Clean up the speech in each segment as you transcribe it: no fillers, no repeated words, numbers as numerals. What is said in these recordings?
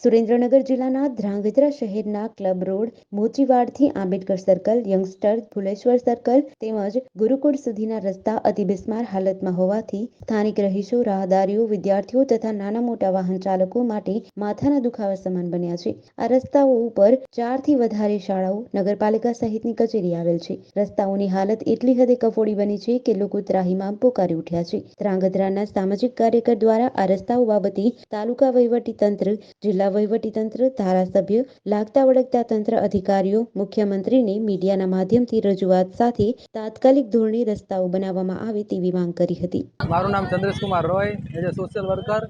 સુરેન્દ્રનગર જિલ્લાના ધ્રાંગધ્રા શહેરના club road, મોચીવાડથી Ambedkar circle, youngster, Phuleshwar circle તેમજ ગુરુકુળ સુધીના રસ્તા અતિ બિસ્માર હાલતમાં હોવાથી સ્થાનિક રહીશો, રાહદારીઓ, વિદ્યાર્થીઓ તથા નાના મોટા વાહન ચાલકો માટે માથાના દુખાવા સમાન બન્યા છે. આ રસ્તાઓ ઉપર 4થી વધારે શાળાઓ, નગરપાલિકા સહિતની કચેરી આવેલ છે. રસ્તાઓની હાલત એટલી હદે કફોડી બની છે કે લોકો ત્રાહિમામ પોકારી ઉઠ્યા છે. ધ્રાંગધ્રાના સામાજિક કાર્યકર દ્વારા આ રસ્તાઓ બાબતે તાલુકા વહીવટી તંત્ર, જિલ્લા વહીવટીતંત્ર, ધારાસભ્ય, લાગતા વળગતા તંત્ર અધિકારીઓ, મુખ્યમંત્રીને મીડિયાના માધ્યમથી રજૂઆત સાથે તાત્કાલિક ધોરણે રસ્તાઓ બનાવવામાં આવે તેવી માંગ કરી હતી. મારું નામ Chandreshkumar Roy, as a social worker.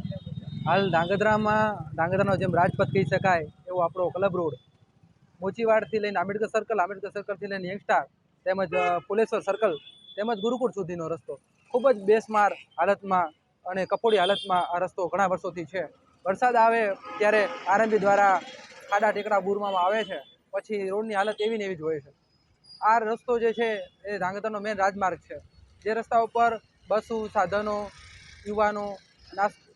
હાલ ધાંગધ્રાનો જેમ રાજપથ કહી શકાય એવો આપણો ક્લબ રોડ, મોચીવાડથી લઈને આંબેડકર સર્કલથી લઈને યંગસ્ટાર તેમજ ફુલેશ્વર સર્કલ તેમજ ગુરુકુળ સુધીનો રસ્તો ખૂબ જ બેસમાર હાલતમાં અને કફોડી હાલતમાં આ રસ્તો ઘણા વર્ષોથી છે. વરસાદ આવે ત્યારે આરએમબી દ્વારા ખાડા ટેકરા બૂરવામાં આવે છે, પછી રોડની હાલત એવી ને એવી જ હોય છે. આ રસ્તો જે છે એ ધ્રાંગધ્રાનો મેન રાજમાર્ગ છે. જે રસ્તા ઉપર બસો, સાધનો, યુવાનો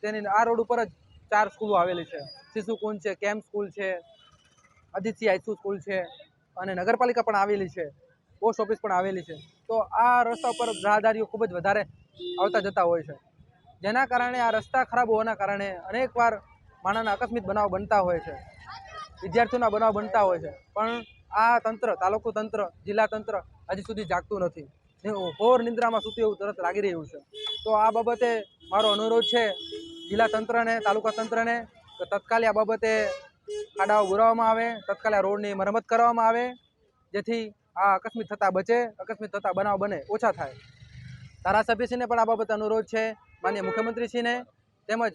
તેની આ રોડ ઉપર જ 4 સ્કૂલો આવેલી છે. શિશુકુંજ છે, કેમ્પ સ્કૂલ છે, આદિત્ય હાઈસ્કૂલ સ્કૂલ છે અને નગરપાલિકા પણ આવેલી છે, પોસ્ટ ઓફિસ પણ આવેલી છે. તો આ રસ્તા ઉપર રાહદારીઓ ખૂબ જ વધારે આવતા જતા હોય છે. જેના કારણે આ રસ્તા ખરાબ હોવાના કારણે અનેકવાર માણસના આકસ્મિક બનાવ બનતા હોય છે, વિદ્યાર્થીઓના બનાવ બનતા હોય છે. પણ આ તંત્ર, તાલુકુ તંત્ર, જિલ્લા તંત્ર હજી સુધી જાગતું નથી. ઘોર નિંદ્રામાં સૂતું એવું તરત લાગી રહ્યું છે. તો આ બાબતે મારો અનુરોધ છે જિલ્લા તંત્રને, તાલુકા તંત્રને કે તત્કાલી આ બાબતે ખાડાઓ બુરાવવામાં આવે, તત્કાલે રોડની મરમ્મત કરવામાં આવે, જેથી આ આકસ્મિક થતા બચે, આકસ્મિક થતા બનાવ બને ઓછા થાય. ધારાસભ્યશ્રીને પણ આ બાબતે અનુરોધ છે, માનનીય મુખ્યમંત્રીશ્રીને તેમજ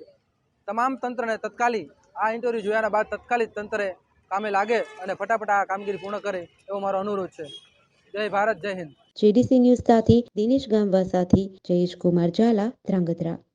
તમામ તંત્રને તત્કાલી આ ઇન્ટરવ્યૂ જોયાના બાદ તત્કાલિક તંત્રે કામે લાગે અને ફટાફટ આ કામગીરી પૂર્ણ કરે એવો મારો અનુરોધ છે. જય ભારત, જય હિન્દ. JDC ન્યૂઝ સાથે દિનેશ ગામવા સાથે જયેશ કુમાર ઝાલા, ધ્રાંગધ્રા.